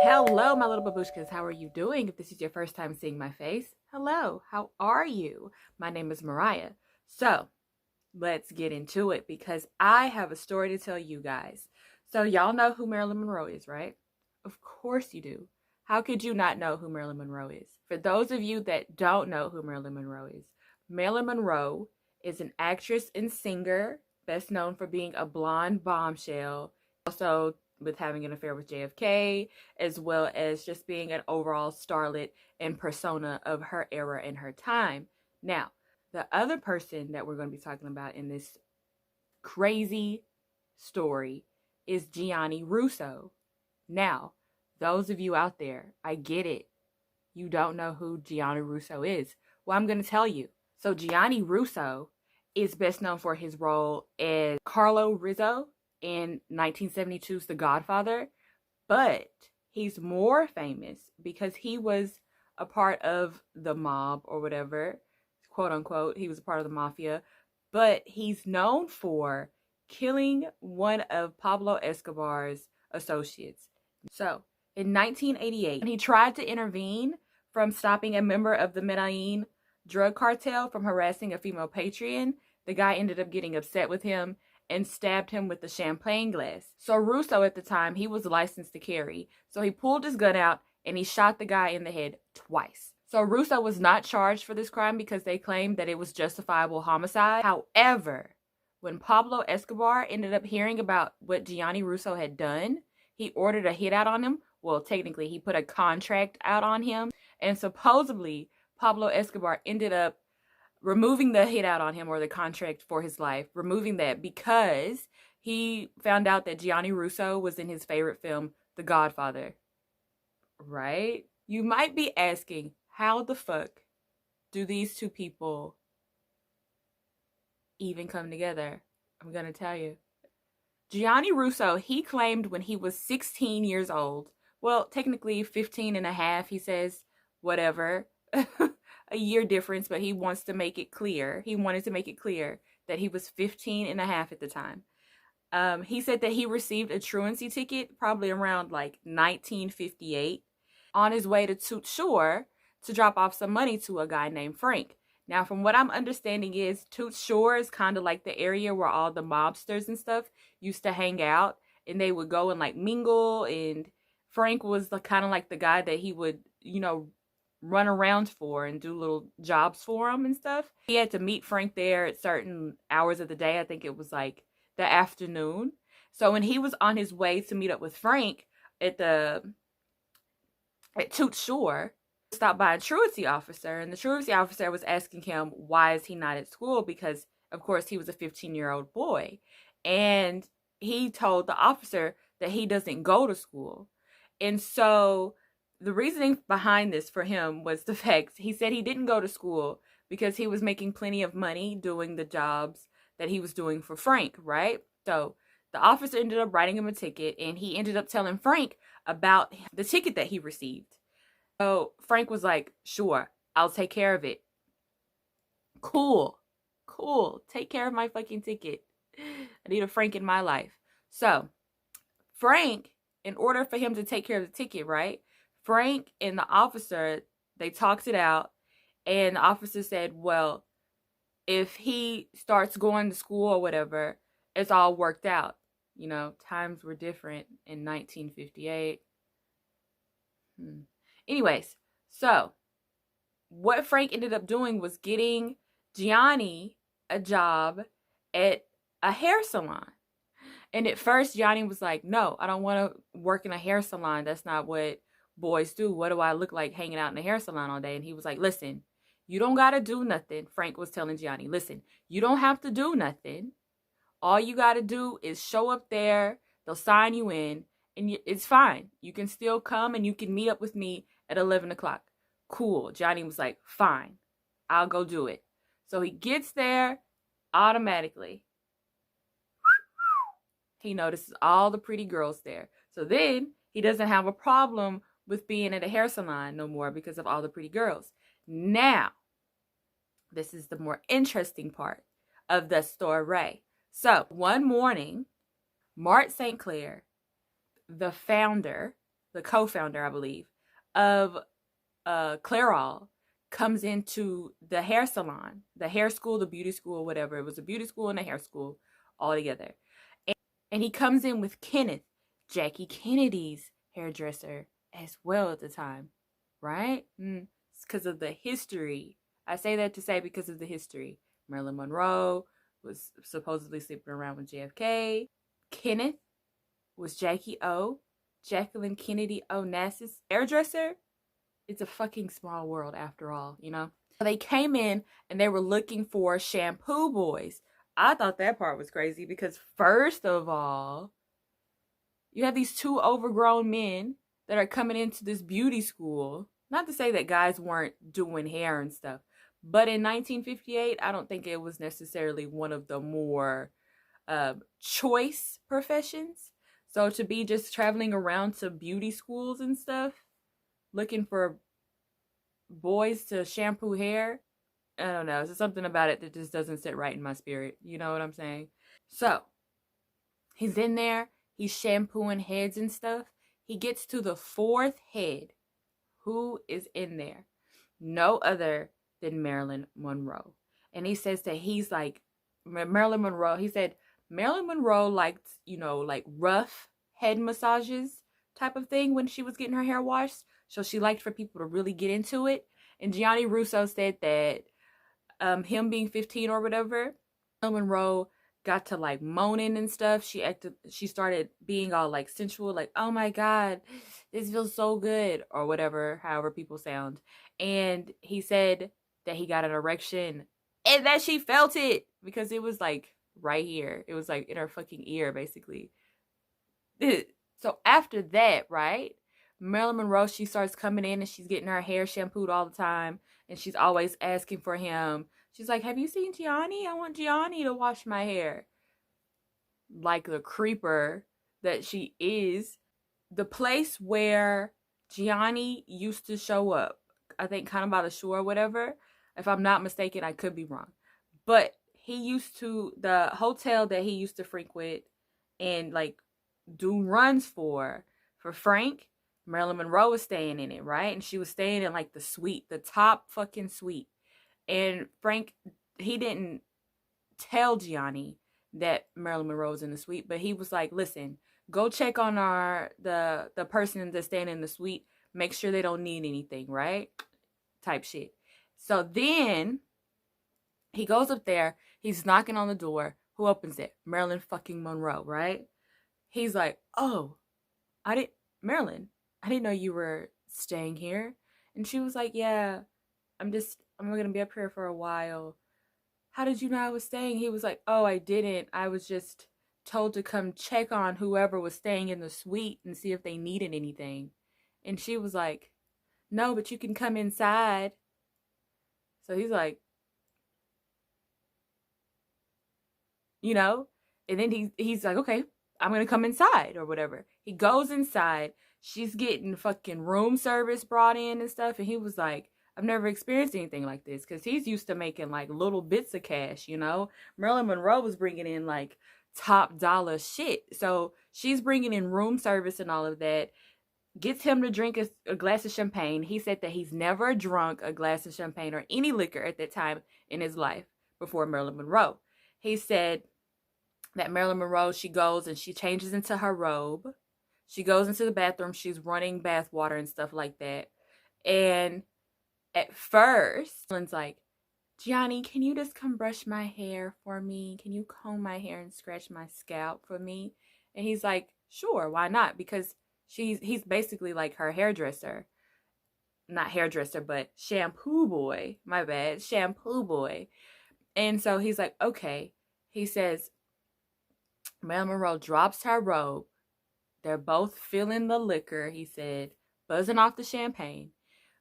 Hello, my little babushkas. How are you doing? If this is your first time seeing my face, hello. How are you? My name is Mariah. So, let's get into it because I have a story to tell you guys. So, y'all know who Marilyn Monroe is, right? Of course you do. How could you not know who Marilyn Monroe is? For those of you that don't know who Marilyn Monroe is, Marilyn Monroe is an actress and singer, best known for being a blonde bombshell, also with having an affair with JFK, as well as just being an overall starlet and persona of her era and her time. Now, the other person that we're going to be talking about in this crazy story is Gianni Russo. Now, those of you out there, I get it. You don't know who Gianni Russo is. Well, I'm going to tell you. So Gianni Russo is best known for his role as Carlo Rizzo in 1972's The Godfather, but he's more famous because he was a part of the mob or whatever, quote unquote. He was a part of the mafia, but he's known for killing one of Pablo Escobar's associates. So in 1988, he tried to intervene from stopping a member of the Medellin drug cartel from harassing a female patron. The guy ended up getting upset with him and stabbed him with the champagne glass. So Russo at the time, he was licensed to carry. So he pulled his gun out and he shot the guy in the head twice. So Russo was not charged for this crime because they claimed that it was justifiable homicide. However, when Pablo Escobar ended up hearing about what Gianni Russo had done, he ordered a hit out on him. Well, technically, he put a contract out on him. And supposedly, Pablo Escobar ended up removing the hit out on him, or the contract for his life, removing that because he found out that Gianni Russo was in his favorite film, The Godfather. Right? You might be asking, how the fuck do these two people even come together? I'm gonna tell you. Gianni Russo, he claimed when he was 16 years old, well, technically 15 and a half, he says, whatever, a year difference, but he wants to make it clear. He wanted to make it clear that he was 15 and a half at the time. He said that he received a truancy ticket probably around like 1958 on his way to Toot Shore to drop off some money to a guy named Frank. Now, from what I'm understanding is Toot Shore is kind of like the area where all the mobsters and stuff used to hang out, and they would go and like mingle, and Frank was kind of like the guy that he would, run around for and do little jobs for him and stuff. He had to meet Frank there at certain hours of the day. I think it was like the afternoon. So when he was on his way to meet up with Frank at Toot Shore, stopped by a truancy officer, and the truancy officer was asking him why is he not at school, because of course he was a 15-year-old boy, and he told the officer that he doesn't go to school. And so the reasoning behind this for him was the fact he said he didn't go to school because he was making plenty of money doing the jobs that he was doing for Frank, right? So the officer ended up writing him a ticket, and he ended up telling Frank about the ticket that he received. So Frank was like, sure, I'll take care of it. Cool. Take care of my fucking ticket. I need a Frank in my life. So Frank, in order for him to take care of the ticket, right? Frank and the officer, they talked it out, and the officer said, well, if he starts going to school or whatever, it's all worked out. Times were different in 1958. Anyways, so what Frank ended up doing was getting Gianni a job at a hair salon. And at first, Gianni was like, no, I don't want to work in a hair salon. That's not what boys do. What do I look like hanging out in a hair salon all day? And he was like, listen, you don't got to do nothing. Frank was telling Gianni, listen, you don't have to do nothing. All you got to do is show up there. They'll sign you in, and it's fine. You can still come and you can meet up with me at 11 o'clock. Cool. Gianni was like, fine, I'll go do it. So he gets there automatically. He notices all the pretty girls there. So then he doesn't have a problem with being at a hair salon no more because of all the pretty girls. Now, this is the more interesting part of the story. So one morning, Mart St. Clair, the founder, the co-founder, I believe, of Clairol, comes into the hair salon, the hair school, the beauty school, whatever. It was a beauty school and a hair school all together. And he comes in with Kenneth, Jackie Kennedy's hairdresser, as well at the time, right? It's because of the history. I say that to say because of the history. Marilyn Monroe was supposedly sleeping around with JFK. Kenneth was Jackie O. Jacqueline Kennedy Onassis hairdresser. It's a fucking small world after all, you know? They came in and they were looking for shampoo boys. I thought that part was crazy because first of all, you have these two overgrown men that are coming into this beauty school. Not to say that guys weren't doing hair and stuff, but in 1958, I don't think it was necessarily one of the more choice professions. So to be just traveling around to beauty schools and stuff, looking for boys to shampoo hair, I don't know. There's something about it that just doesn't sit right in my spirit. You know what I'm saying? So he's in there. He's shampooing heads and stuff. He gets to the fourth head. Who is in there? No other than Marilyn Monroe. And he says that he's like, Marilyn Monroe, he said Marilyn Monroe liked, you know, like rough head massages type of thing when she was getting her hair washed. So she liked for people to really get into it. And Gianni Russo said that him being 15 or whatever, Marilyn Monroe got to like moaning and stuff. She started being all like sensual, like, oh my God, this feels so good, or whatever, however people sound. And he said that he got an erection and that she felt it because it was like right here. It was like in her fucking ear, basically. So after that, right, Marilyn Monroe, she starts coming in and she's getting her hair shampooed all the time. And she's always asking for him. She's like, have you seen Gianni? I want Gianni to wash my hair. Like the creeper that she is. The place where Gianni used to show up, I think kind of by the shore or whatever. If I'm not mistaken, I could be wrong. But the hotel that he used to frequent and like do runs for Frank, Marilyn Monroe was staying in it, right? And she was staying in like the suite, the top fucking suite. And Frank, he didn't tell Gianni that Marilyn Monroe was in the suite, but he was like, listen, go check on the person that's staying in the suite. Make sure they don't need anything, right? Type shit. So then he goes up there. He's knocking on the door. Who opens it? Marilyn fucking Monroe, right? He's like, oh, Marilyn, I didn't know you were staying here. And she was like, yeah, I'm going to be up here for a while. How did you know I was staying? He was like, oh, I didn't. I was just told to come check on whoever was staying in the suite and see if they needed anything. And she was like, no, but you can come inside. So he's like, you know, and then he's like, okay, I'm going to come inside or whatever. He goes inside. She's getting fucking room service brought in and stuff. And he was like, I've never experienced anything like this, because he's used to making like little bits of cash, you know. Marilyn Monroe was bringing in like top dollar shit. So she's bringing in room service and all of that. Gets him to drink a glass of champagne. He said that he's never drunk a glass of champagne or any liquor at that time in his life before Marilyn Monroe. He said that Marilyn Monroe, she goes and she changes into her robe. She goes into the bathroom. She's running bath water and stuff like that. And at first, Marilyn's like, Gianni, can you just come brush my hair for me? Can you comb my hair and scratch my scalp for me? And he's like, sure, why not? Because he's basically like her hairdresser. Not hairdresser, but shampoo boy. My bad. Shampoo boy. And so he's like, okay. He says, Marilyn Monroe drops her robe. They're both feeling the liquor, he said, buzzing off the champagne.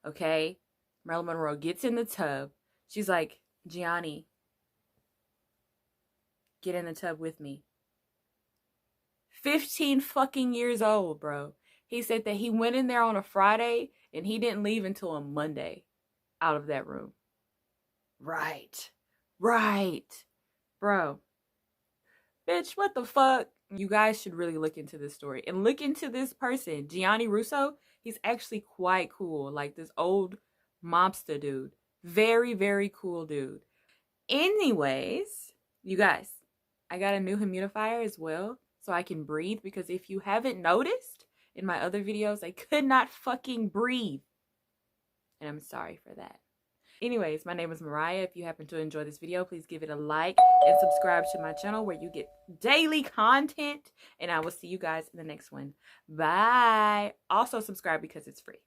Okay. Marilyn Monroe gets in the tub. She's like, Gianni, get in the tub with me. 15 fucking years old, bro. He said that he went in there on a Friday and he didn't leave until a Monday out of that room. Right. Bro. Bitch, what the fuck? You guys should really look into this story and look into this person, Gianni Russo. He's actually quite cool, like this old mobster dude. Very, very cool dude. Anyways, you guys, I got a new humidifier as well so I can breathe, because if you haven't noticed in my other videos, I could not fucking breathe. And I'm sorry for that. Anyways, my name is Mariah. If you happen to enjoy this video, please give it a like and subscribe to my channel where you get daily content. And I will see you guys in the next one. Bye. Also subscribe because it's free.